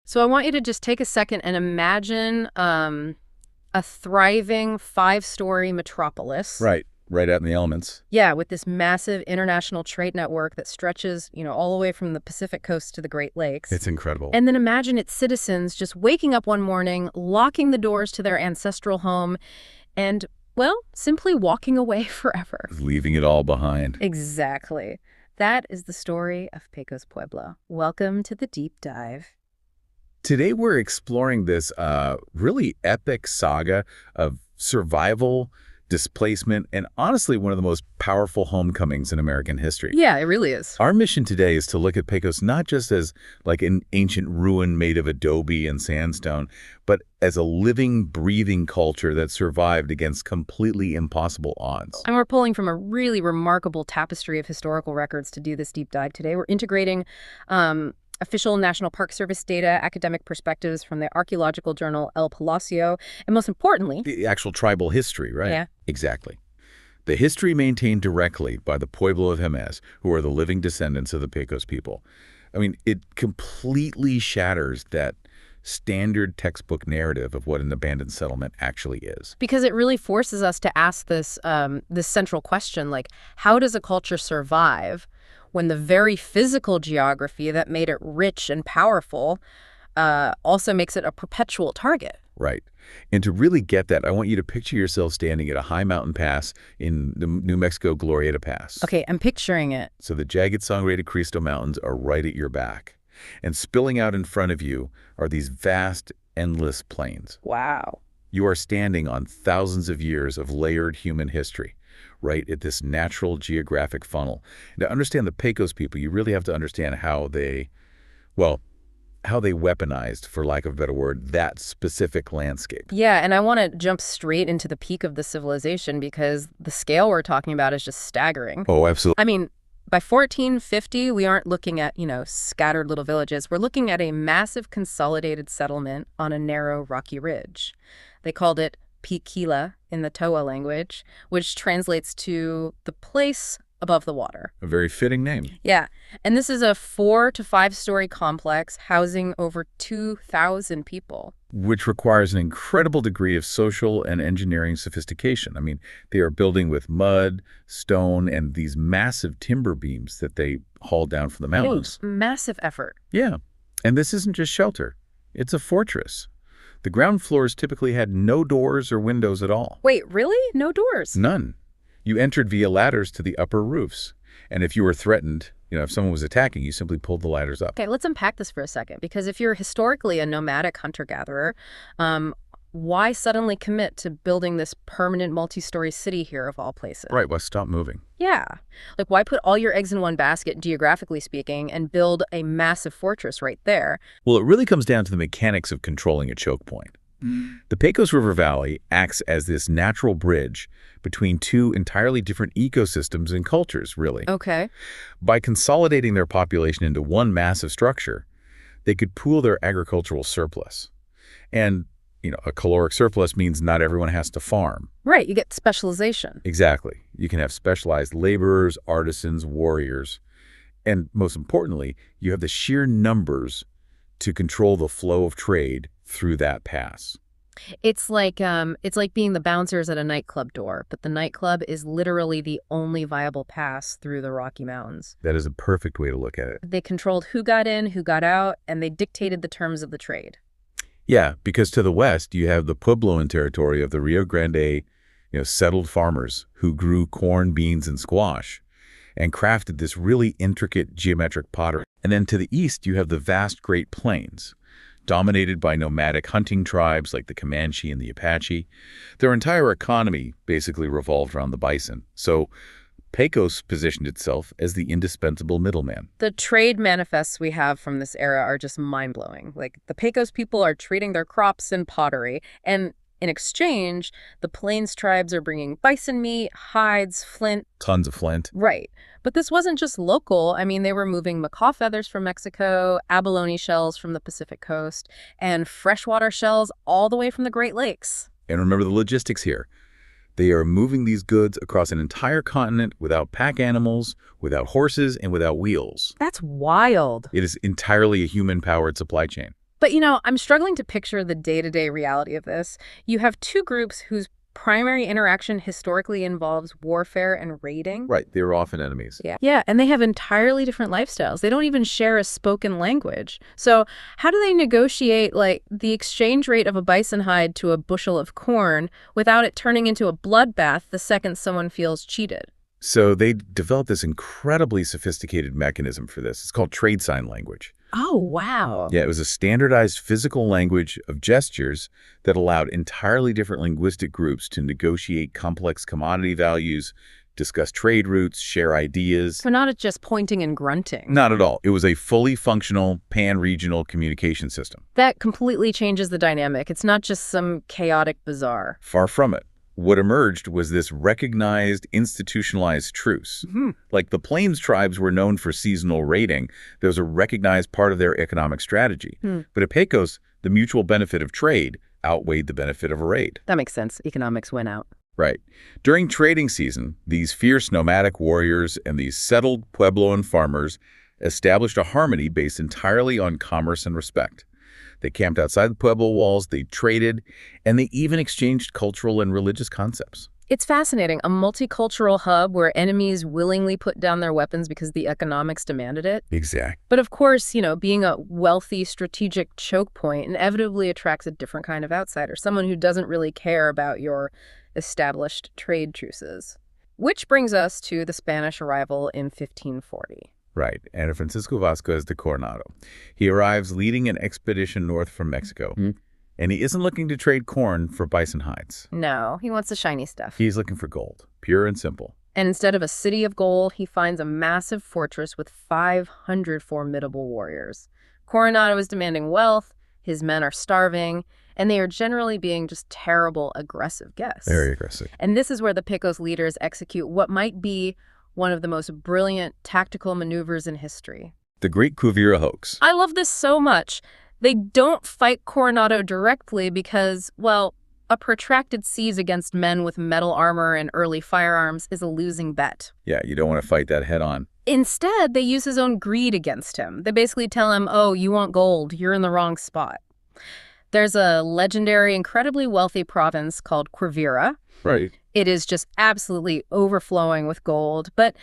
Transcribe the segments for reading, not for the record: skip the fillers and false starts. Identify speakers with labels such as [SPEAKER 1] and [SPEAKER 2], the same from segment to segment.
[SPEAKER 1] So I want you to just take a second and imagine a thriving 5-story metropolis.
[SPEAKER 2] Right out in the elements.
[SPEAKER 1] Yeah, with this massive international trade network that stretches, all the way from the Pacific coast to the Great Lakes.
[SPEAKER 2] It's incredible.
[SPEAKER 1] And then imagine its citizens just waking up one morning, locking the doors to their ancestral home, and, well, simply walking away forever.
[SPEAKER 2] Leaving it all behind.
[SPEAKER 1] Exactly. That is the story of Pecos Pueblo. Welcome to the Deep Dive.
[SPEAKER 2] Today we're exploring this really epic saga of survival, displacement, and honestly one of the most powerful homecomings in American history.
[SPEAKER 1] Yeah, it really is.
[SPEAKER 2] Our mission today is to look at Pecos not just as like an ancient ruin made of adobe and sandstone, but as a living, breathing culture that survived against completely impossible odds.
[SPEAKER 1] And we're pulling from a really remarkable tapestry of historical records to do this deep dive today. We're integrating official National Park Service data, academic perspectives from the archaeological journal El Palacio, and most importantly,
[SPEAKER 2] The actual tribal history, right?
[SPEAKER 1] Yeah.
[SPEAKER 2] Exactly. The history maintained directly by the Pueblo of Jemez, who are the living descendants of the Pecos people. I mean, it completely shatters that standard textbook narrative of what an abandoned settlement actually is.
[SPEAKER 1] because it really forces us to ask this central question, like, how does a culture survive when the very physical geography that made it rich and powerful also makes it a perpetual target?
[SPEAKER 2] Right. And to really get that, I want you to picture yourself standing at a high mountain pass in the New Mexico Glorieta Pass.
[SPEAKER 1] Okay, I'm picturing it.
[SPEAKER 2] So the jagged Sangre de Cristo Mountains are right at your back. And spilling out in front of you are these vast, endless plains.
[SPEAKER 1] Wow.
[SPEAKER 2] You are standing on thousands of years of layered human history, right at this natural geographic funnel. And to understand the Pecos people, you really have to understand how they weaponized, for lack of a better word, that specific landscape.
[SPEAKER 1] Yeah, and I want to jump straight into the peak of the civilization because the scale we're talking about is just staggering.
[SPEAKER 2] Oh, absolutely.
[SPEAKER 1] I mean, by 1450, we aren't looking at, scattered little villages. We're looking at a massive consolidated settlement on a narrow rocky ridge. They called it Piquila in the Toa language, which translates to the place above the water.
[SPEAKER 2] A very fitting name.
[SPEAKER 1] Yeah, and this is a 4 to 5-story complex housing over 2,000 people.
[SPEAKER 2] Which requires an incredible degree of social and engineering sophistication. I mean, they are building with mud, stone, and these massive timber beams that they haul down from the mountains.
[SPEAKER 1] Massive effort.
[SPEAKER 2] Yeah, and this isn't just shelter. It's a fortress. The ground floors typically had no doors or windows at all.
[SPEAKER 1] Wait, really? No doors?
[SPEAKER 2] None. You entered via ladders to the upper roofs. And if you were threatened, if someone was attacking, you simply pulled the ladders up.
[SPEAKER 1] Okay, let's unpack this for a second, because if you're historically a nomadic hunter-gatherer, why suddenly commit to building this permanent multi-story city here of all places?
[SPEAKER 2] Right, well, stop moving.
[SPEAKER 1] Yeah. Like, why put all your eggs in one basket, geographically speaking, and build a massive fortress right there?
[SPEAKER 2] Well, it really comes down to the mechanics of controlling a choke point. The Pecos River Valley acts as this natural bridge between two entirely different ecosystems and cultures, really.
[SPEAKER 1] Okay.
[SPEAKER 2] By consolidating their population into one massive structure, they could pool their agricultural surplus. And, a caloric surplus means not everyone has to farm.
[SPEAKER 1] Right, you get specialization.
[SPEAKER 2] Exactly. You can have specialized laborers, artisans, warriors. And most importantly, you have the sheer numbers to control the flow of trade through that pass.
[SPEAKER 1] It's like being the bouncers at a nightclub door, but the nightclub is literally the only viable pass through the Rocky Mountains.
[SPEAKER 2] That is a perfect way to look at it.
[SPEAKER 1] They controlled who got in, who got out, and they dictated the terms of the trade.
[SPEAKER 2] Yeah, because to the west, you have the Puebloan territory of the Rio Grande, settled farmers who grew corn, beans, and squash and crafted this really intricate geometric pottery. And then to the east, you have the vast Great Plains, dominated by nomadic hunting tribes like the Comanche and the Apache. Their entire economy basically revolved around the bison. So Pecos positioned itself as the indispensable middleman.
[SPEAKER 1] The trade manifests we have from this era are just mind-blowing. Like, the Pecos people are trading their crops and pottery, and in exchange, the Plains tribes are bringing bison meat, hides, flint.
[SPEAKER 2] Tons of flint.
[SPEAKER 1] Right. But this wasn't just local. I mean, they were moving macaw feathers from Mexico, abalone shells from the Pacific coast, and freshwater shells all the way from the Great Lakes.
[SPEAKER 2] And remember the logistics here. They are moving these goods across an entire continent without pack animals, without horses, and without wheels.
[SPEAKER 1] That's wild.
[SPEAKER 2] It is entirely a human-powered supply chain.
[SPEAKER 1] But, I'm struggling to picture the day-to-day reality of this. You have two groups whose primary interaction historically involves warfare and raiding.
[SPEAKER 2] Right, they were often enemies.
[SPEAKER 1] Yeah, and they have entirely different lifestyles. They don't even share a spoken language. So how do they negotiate, like, the exchange rate of a bison hide to a bushel of corn without it turning into a bloodbath the second someone feels cheated?
[SPEAKER 2] So they developed this incredibly sophisticated mechanism for this. It's called trade sign language.
[SPEAKER 1] Oh, wow.
[SPEAKER 2] Yeah, it was a standardized physical language of gestures that allowed entirely different linguistic groups to negotiate complex commodity values, discuss trade routes, share ideas.
[SPEAKER 1] So not just pointing and grunting.
[SPEAKER 2] Not at all. It was a fully functional pan-regional communication system.
[SPEAKER 1] That completely changes the dynamic. It's not just some chaotic bazaar.
[SPEAKER 2] Far from it. What emerged was this recognized, institutionalized truce. Like the Plains tribes were known for seasonal raiding. There was a recognized part of their economic strategy. But at Pecos, the mutual benefit of trade outweighed the benefit of a raid.
[SPEAKER 1] That makes sense. Economics went out.
[SPEAKER 2] Right. During trading season, these fierce nomadic warriors and these settled Puebloan farmers established a harmony based entirely on commerce and respect. They camped outside the Pueblo walls, they traded, and they even exchanged cultural and religious concepts.
[SPEAKER 1] It's fascinating. A multicultural hub where enemies willingly put down their weapons because the economics demanded it.
[SPEAKER 2] Exactly.
[SPEAKER 1] But of course, being a wealthy, strategic choke point inevitably attracts a different kind of outsider, someone who doesn't really care about your established trade truces. Which brings us to the Spanish arrival in 1540.
[SPEAKER 2] Right, and Francisco Vasquez de Coronado. He arrives leading an expedition north from Mexico, and he isn't looking to trade corn for bison hides.
[SPEAKER 1] No, he wants the shiny stuff.
[SPEAKER 2] He's looking for gold, pure and simple.
[SPEAKER 1] And instead of a city of gold, he finds a massive fortress with 500 formidable warriors. Coronado is demanding wealth, his men are starving, and they are generally being just terrible, aggressive guests.
[SPEAKER 2] Very aggressive.
[SPEAKER 1] And this is where the Pecos leaders execute what might be one of the most brilliant tactical maneuvers in history.
[SPEAKER 2] The Great Quivira Hoax.
[SPEAKER 1] I love this so much. They don't fight Coronado directly because, well, a protracted siege against men with metal armor and early firearms is a losing bet.
[SPEAKER 2] Yeah, you don't want to fight that head on.
[SPEAKER 1] Instead, they use his own greed against him. They basically tell him, oh, you want gold, you're in the wrong spot. There's a legendary, incredibly wealthy province called Quivira.
[SPEAKER 2] Right.
[SPEAKER 1] It is just absolutely overflowing with gold. But,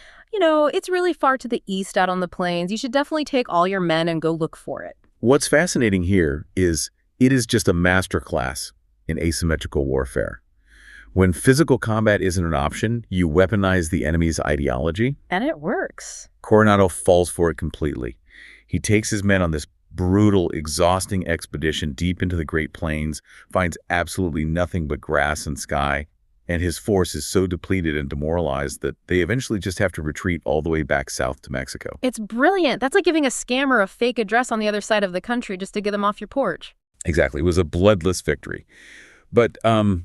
[SPEAKER 1] it's really far to the east out on the plains. You should definitely take all your men and go look for it.
[SPEAKER 2] What's fascinating here is it is just a masterclass in asymmetrical warfare. When physical combat isn't an option, you weaponize the enemy's ideology.
[SPEAKER 1] And it works.
[SPEAKER 2] Coronado falls for it completely. He takes his men on this brutal, exhausting expedition deep into the Great Plains, finds absolutely nothing but grass and sky, and his force is so depleted and demoralized that they eventually just have to retreat all the way back south to Mexico.
[SPEAKER 1] It's brilliant. That's like giving a scammer a fake address on the other side of the country just to get them off your porch.
[SPEAKER 2] Exactly. It was a bloodless victory. But the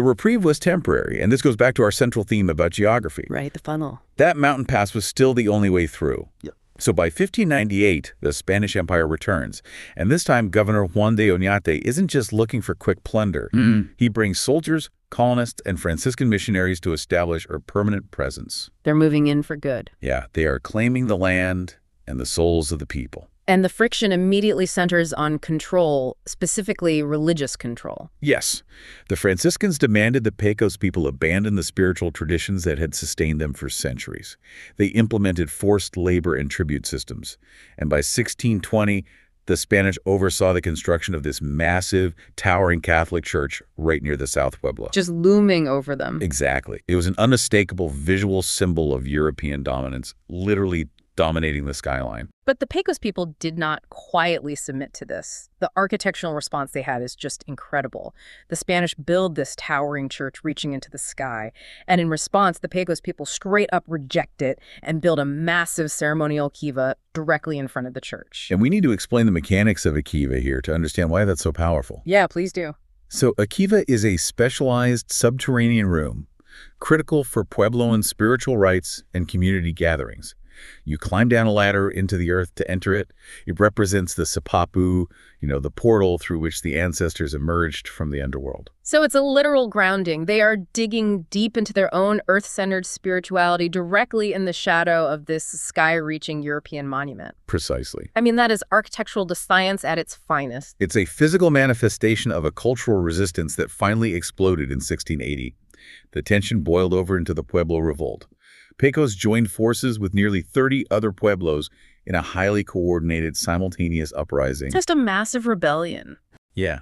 [SPEAKER 2] reprieve was temporary, and this goes back to our central theme about geography.
[SPEAKER 1] Right, the funnel.
[SPEAKER 2] That mountain pass was still the only way through.
[SPEAKER 3] Yep.
[SPEAKER 2] So by 1598, the Spanish Empire returns, and this time Governor Juan de Oñate isn't just looking for quick plunder. He brings soldiers, colonists, and Franciscan missionaries to establish a permanent presence.
[SPEAKER 1] They're moving in for good.
[SPEAKER 2] Yeah, they are claiming the land and the souls of the people.
[SPEAKER 1] And the friction immediately centers on control, specifically religious control.
[SPEAKER 2] Yes, the Franciscans demanded the Pecos people abandon the spiritual traditions that had sustained them for centuries. They implemented forced labor and tribute systems. And by 1620, the Spanish oversaw the construction of this massive, towering Catholic church right near the South Pueblo.
[SPEAKER 1] Just looming over them.
[SPEAKER 2] Exactly. It was an unmistakable visual symbol of European dominance, literally dominating the skyline.
[SPEAKER 1] But the Pecos people did not quietly submit to this. The architectural response they had is just incredible. The Spanish build this towering church reaching into the sky, and in response, the Pecos people straight up reject it and build a massive ceremonial kiva directly in front of the church.
[SPEAKER 2] And we need to explain the mechanics of a kiva here to understand why that's so powerful.
[SPEAKER 1] Yeah, please do.
[SPEAKER 2] So a kiva is a specialized subterranean room, critical for Puebloan spiritual rites and community gatherings. You climb down a ladder into the earth to enter it. It represents the Sipapu, the portal through which the ancestors emerged from the underworld.
[SPEAKER 1] So it's a literal grounding. They are digging deep into their own earth-centered spirituality directly in the shadow of this sky-reaching European monument.
[SPEAKER 2] Precisely.
[SPEAKER 1] I mean, that is architectural defiance at its finest.
[SPEAKER 2] It's a physical manifestation of a cultural resistance that finally exploded in 1680. The tension boiled over into the Pueblo Revolt. Pecos joined forces with nearly 30 other pueblos in a highly coordinated, simultaneous uprising.
[SPEAKER 1] Just a massive rebellion.
[SPEAKER 2] Yeah.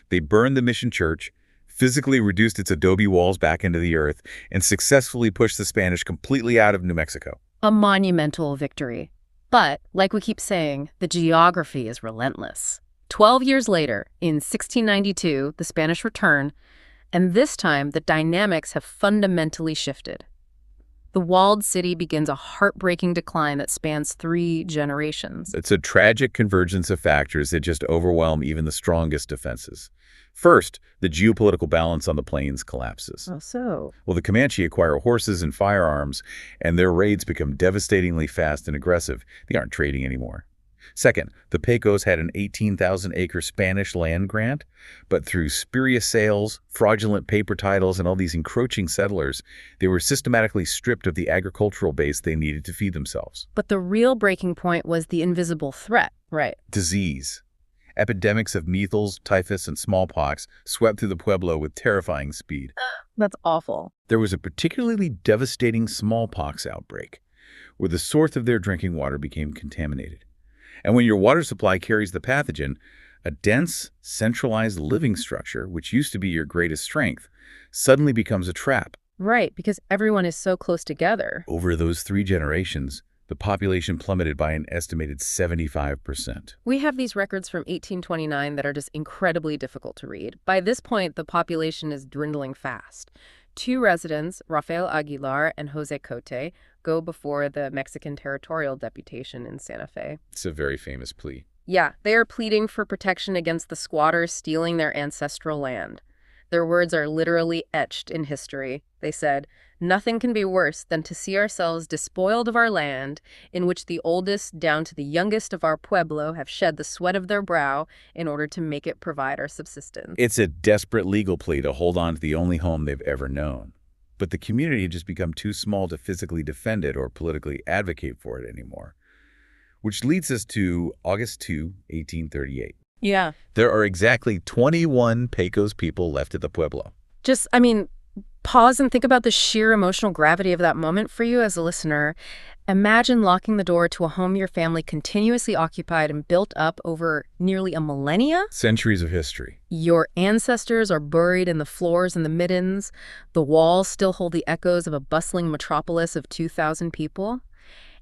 [SPEAKER 2] They burned the mission church, physically reduced its adobe walls back into the earth, and successfully pushed the Spanish completely out of New Mexico.
[SPEAKER 1] A monumental victory. But, like we keep saying, the geography is relentless. 12 years later, in 1692, the Spanish return, and this time the dynamics have fundamentally shifted. The walled city begins a heartbreaking decline that spans 3 generations.
[SPEAKER 2] It's a tragic convergence of factors that just overwhelm even the strongest defenses. First, the geopolitical balance on the plains collapses.
[SPEAKER 1] Oh, so?
[SPEAKER 2] Well, the Comanche acquire horses and firearms, and their raids become devastatingly fast and aggressive. They aren't trading anymore. Second, the Pecos had an 18,000-acre Spanish land grant, but through spurious sales, fraudulent paper titles, and all these encroaching settlers, they were systematically stripped of the agricultural base they needed to feed themselves.
[SPEAKER 1] But the real breaking point was the invisible threat, right?
[SPEAKER 2] Disease. Epidemics of measles, typhus, and smallpox swept through the Pueblo with terrifying speed.
[SPEAKER 1] That's awful.
[SPEAKER 2] There was a particularly devastating smallpox outbreak, where the source of their drinking water became contaminated. And when your water supply carries the pathogen, a dense, centralized living structure, which used to be your greatest strength, suddenly becomes a trap.
[SPEAKER 1] Right, because everyone is so close together.
[SPEAKER 2] Over those 3 generations, the population plummeted by an estimated 75%.
[SPEAKER 1] We have these records from 1829 that are just incredibly difficult to read. By this point, the population is dwindling fast. 2 residents, Rafael Aguilar and Jose Cote, go before the Mexican territorial deputation in Santa Fe.
[SPEAKER 2] It's a very famous plea.
[SPEAKER 1] Yeah, they are pleading for protection against the squatters stealing their ancestral land. Their words are literally etched in history. They said, "Nothing can be worse than to see ourselves despoiled of our land, in which the oldest down to the youngest of our pueblo have shed the sweat of their brow in order to make it provide our subsistence."
[SPEAKER 2] It's a desperate legal plea to hold on to the only home they've ever known. But the community had just become too small to physically defend it or politically advocate for it anymore. Which leads us to August 2, 1838.
[SPEAKER 1] Yeah.
[SPEAKER 2] There are exactly 21 Pecos people left at the Pueblo.
[SPEAKER 1] Pause and think about the sheer emotional gravity of that moment for you as a listener. Imagine locking the door to a home your family continuously occupied and built up over nearly a millennia.
[SPEAKER 2] Centuries of history.
[SPEAKER 1] Your ancestors are buried in the floors and the middens. The walls still hold the echoes of a bustling metropolis of 2,000 people.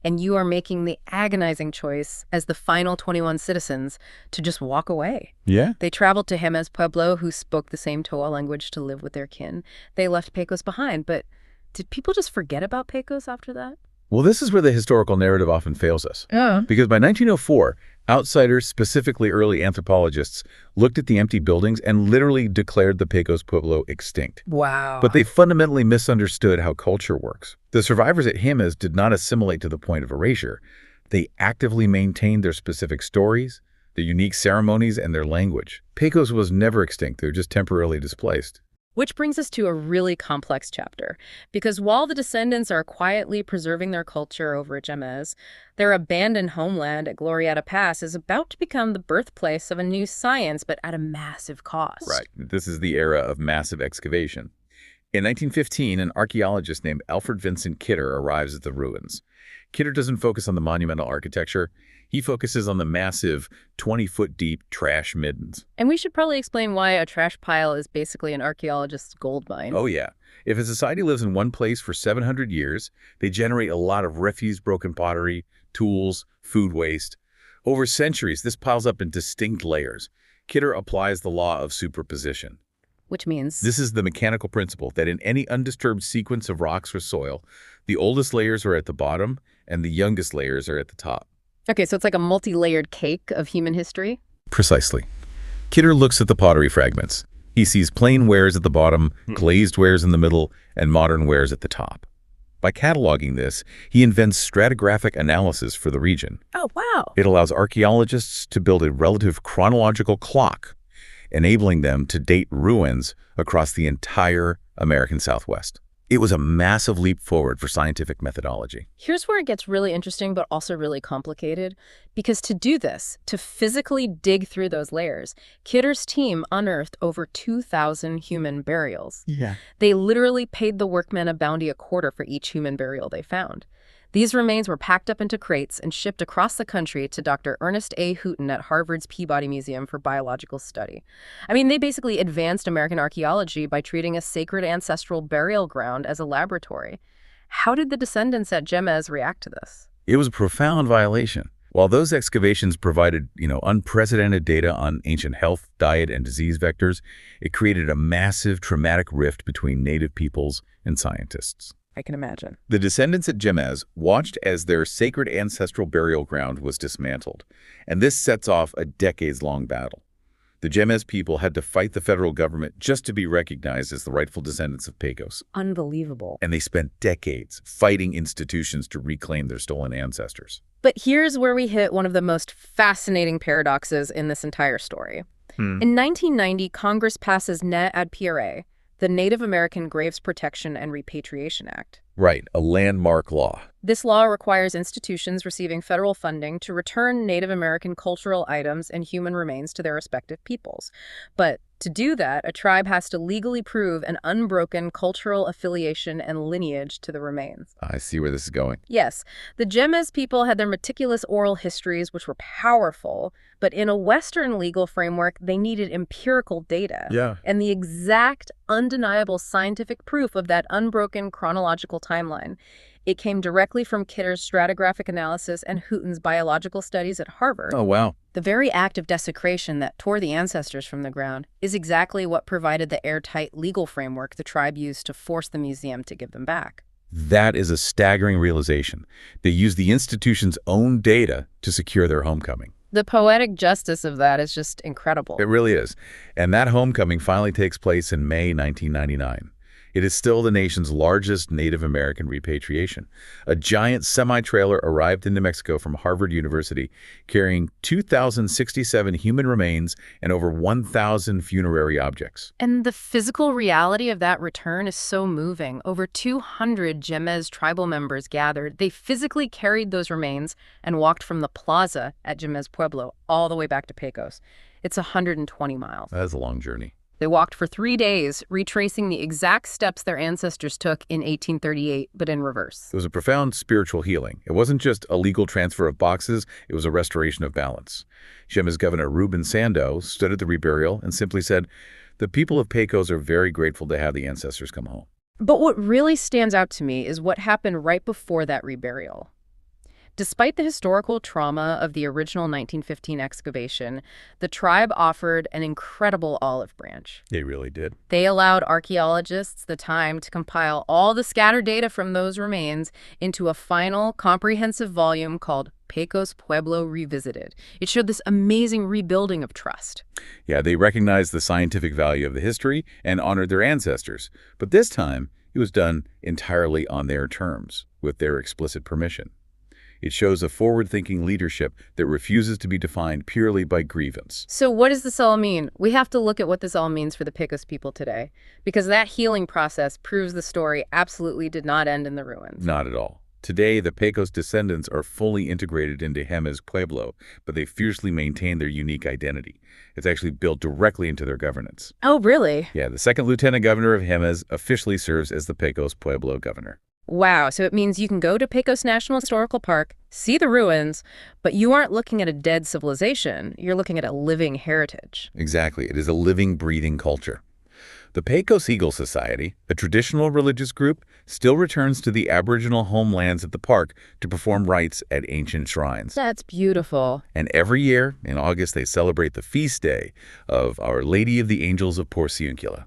[SPEAKER 1] And you are making the agonizing choice as the final 21 citizens to just walk away.
[SPEAKER 2] Yeah?
[SPEAKER 1] They traveled to Jemez Pueblo, who spoke the same Toa language, to live with their kin. They left Pecos behind, but did people just forget about Pecos after that?
[SPEAKER 2] Well, this is where the historical narrative often fails us.
[SPEAKER 1] Yeah.
[SPEAKER 2] Because by 1904, outsiders, specifically early anthropologists, looked at the empty buildings and literally declared the Pecos Pueblo extinct.
[SPEAKER 1] Wow.
[SPEAKER 2] But they fundamentally misunderstood how culture works. The survivors at Jemez did not assimilate to the point of erasure. They actively maintained their specific stories, their unique ceremonies, and their language. Pecos was never extinct. They were just temporarily displaced.
[SPEAKER 1] Which brings us to a really complex chapter, because while the descendants are quietly preserving their culture over at Jemez, their abandoned homeland at Glorieta Pass is about to become the birthplace of a new science, but at a massive cost.
[SPEAKER 2] Right. This is the era of massive excavation. In 1915, an archaeologist named Alfred Vincent Kidder arrives at the ruins. Kidder doesn't focus on the monumental architecture. He focuses on the massive 20-foot-deep trash middens.
[SPEAKER 1] And we should probably explain why a trash pile is basically an archaeologist's gold mine.
[SPEAKER 2] Oh, yeah. If a society lives in one place for 700 years, they generate a lot of refuse, broken pottery, tools, food waste. Over centuries, this piles up in distinct layers. Kidder applies the law of superposition.
[SPEAKER 1] Which means?
[SPEAKER 2] This is the mechanical principle that in any undisturbed sequence of rocks or soil, the oldest layers are at the bottom and the youngest layers are at the top.
[SPEAKER 1] Okay, so it's like a multi-layered cake of human history?
[SPEAKER 2] Precisely. Kidder looks at the pottery fragments. He sees plain wares at the bottom, glazed wares in the middle, and modern wares at the top. By cataloging this, he invents stratigraphic analysis for the region.
[SPEAKER 1] Oh, wow.
[SPEAKER 2] It allows archaeologists to build a relative chronological clock, enabling them to date ruins across the entire American Southwest. It was a massive leap forward for scientific methodology.
[SPEAKER 1] Here's where it gets really interesting, but also really complicated. Because to do this, to physically dig through those layers, Kidder's team unearthed over 2,000 human burials.
[SPEAKER 2] Yeah.
[SPEAKER 1] They literally paid the workmen a bounty a quarter for each human burial they found. These remains were packed up into crates and shipped across the country to Dr. Ernest A. Houghton at Harvard's Peabody Museum for biological study. I mean, they basically advanced American archaeology by treating a sacred ancestral burial ground as a laboratory. How did the descendants at Jemez react to this?
[SPEAKER 2] It was a profound violation. While those excavations provided, unprecedented data on ancient health, diet, and disease vectors, it created a massive traumatic rift between native peoples and scientists.
[SPEAKER 1] I can imagine.
[SPEAKER 2] The descendants at Jemez watched as their sacred ancestral burial ground was dismantled, and this sets off a decades-long battle. The Jemez people had to fight the federal government just to be recognized as the rightful descendants of Pecos.
[SPEAKER 1] Unbelievable.
[SPEAKER 2] And they spent decades fighting institutions to reclaim their stolen ancestors.
[SPEAKER 1] But here's where we hit one of the most fascinating paradoxes in this entire story. In 1990, Congress passes Ne Ad PRA, the Native American Graves Protection and Repatriation Act.
[SPEAKER 2] Right, a landmark law.
[SPEAKER 1] This law requires institutions receiving federal funding to return Native American cultural items and human remains to their respective peoples. But to do that, a tribe has to legally prove an unbroken cultural affiliation and lineage to the remains.
[SPEAKER 2] I see where this is going.
[SPEAKER 1] Yes, the Jemez people had their meticulous oral histories, which were powerful, but in a Western legal framework, they needed empirical data.
[SPEAKER 2] Yeah.
[SPEAKER 1] And the exact, undeniable scientific proof of that unbroken chronological timeline. It came directly from Kidder's stratigraphic analysis and Houghton's biological studies at Harvard.
[SPEAKER 2] Oh, wow.
[SPEAKER 1] The very act of desecration that tore the ancestors from the ground is exactly what provided the airtight legal framework the tribe used to force the museum to give them back.
[SPEAKER 2] That is a staggering realization. They used the institution's own data to secure their homecoming.
[SPEAKER 1] The poetic justice of that is just incredible.
[SPEAKER 2] It really is. And that homecoming finally takes place in May 1999. It is still the nation's largest Native American repatriation. A giant semi-trailer arrived in New Mexico from Harvard University, carrying 2,067 human remains and over 1,000 funerary objects.
[SPEAKER 1] And the physical reality of that return is so moving. Over 200 Jemez tribal members gathered. They physically carried those remains and walked from the plaza at Pecos Pueblo all the way back to Pecos. It's 120 miles.
[SPEAKER 2] That is a long journey.
[SPEAKER 1] They walked for 3 days, retracing the exact steps their ancestors took in 1838, but in reverse.
[SPEAKER 2] It was a profound spiritual healing. It wasn't just a legal transfer of boxes, it was a restoration of balance. Jemez Governor Reuben Sando stood at the reburial and simply said, "The people of Pecos are very grateful to have the ancestors come home."
[SPEAKER 1] But what really stands out to me is what happened right before that reburial. Despite the historical trauma of the original 1915 excavation, the tribe offered an incredible olive branch.
[SPEAKER 2] They really did.
[SPEAKER 1] They allowed archaeologists the time to compile all the scattered data from those remains into a final, comprehensive volume called Pecos Pueblo Revisited. It showed this amazing rebuilding of trust.
[SPEAKER 2] Yeah, they recognized the scientific value of the history and honored their ancestors. But this time, it was done entirely on their terms, with their explicit permission. It shows a forward-thinking leadership that refuses to be defined purely by grievance.
[SPEAKER 1] So what does this all mean? We have to look at what this all means for the Pecos people today, because that healing process proves the story absolutely did not end in the ruins.
[SPEAKER 2] Not at all. Today, the Pecos descendants are fully integrated into Jemez Pueblo, but they fiercely maintain their unique identity. It's actually built directly into their governance.
[SPEAKER 1] Oh, really?
[SPEAKER 2] Yeah, the second lieutenant governor of Jemez officially serves as the Pecos Pueblo governor.
[SPEAKER 1] Wow, so it means you can go to Pecos National Historical Park, see the ruins, but you aren't looking at a dead civilization. You're looking at a living heritage.
[SPEAKER 2] Exactly. It is a living, breathing culture. The Pecos Eagle Society, a traditional religious group, still returns to the Aboriginal homelands at the park to perform rites at ancient shrines.
[SPEAKER 1] That's beautiful.
[SPEAKER 2] And every year, in August, they celebrate the feast day of Our Lady of the Angels of Porciuncula.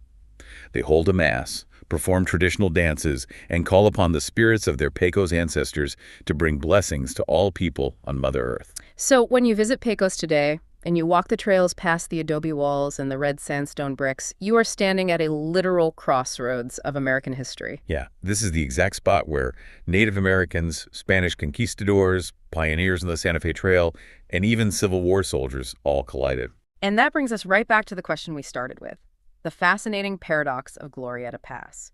[SPEAKER 2] They hold a mass, perform traditional dances, and call upon the spirits of their Pecos ancestors to bring blessings to all people on Mother Earth.
[SPEAKER 1] So when you visit Pecos today, And you walk the trails past the adobe walls and the red sandstone bricks, you are standing at a literal crossroads of American history.
[SPEAKER 2] Yeah, this is the exact spot where Native Americans, Spanish conquistadors, pioneers in the Santa Fe Trail, and even Civil War soldiers all collided.
[SPEAKER 1] And that brings us right back to the question we started with, the fascinating paradox of Glorieta Pass.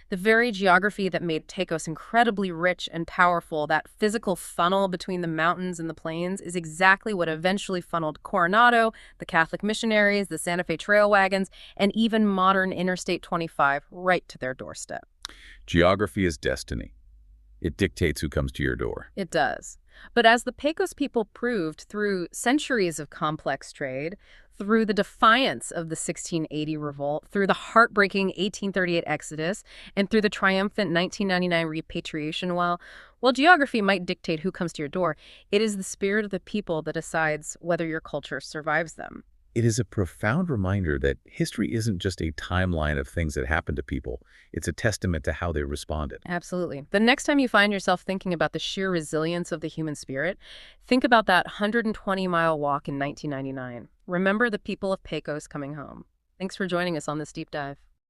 [SPEAKER 1] The very geography that made Pecos incredibly rich and powerful, that physical funnel between the mountains and the plains, is exactly what eventually funneled Coronado, the Catholic missionaries, the Santa Fe trail wagons, and even modern Interstate 25 right to their doorstep.
[SPEAKER 2] Geography is destiny. It dictates who comes to your door.
[SPEAKER 1] It does. But as the Pecos people proved through centuries of complex trade, through the defiance of the 1680 revolt, through the heartbreaking 1838 exodus, and through the triumphant 1999 repatriation, while geography might dictate who comes to your door, it is the spirit of the people that decides whether your culture survives them.
[SPEAKER 2] It is a profound reminder that history isn't just a timeline of things that happened to people. It's a testament to how they responded.
[SPEAKER 1] Absolutely. The next time you find yourself thinking about the sheer resilience of the human spirit, think about that 120-mile walk in 1999. Remember the people of Pecos coming home. Thanks for joining us on this deep dive.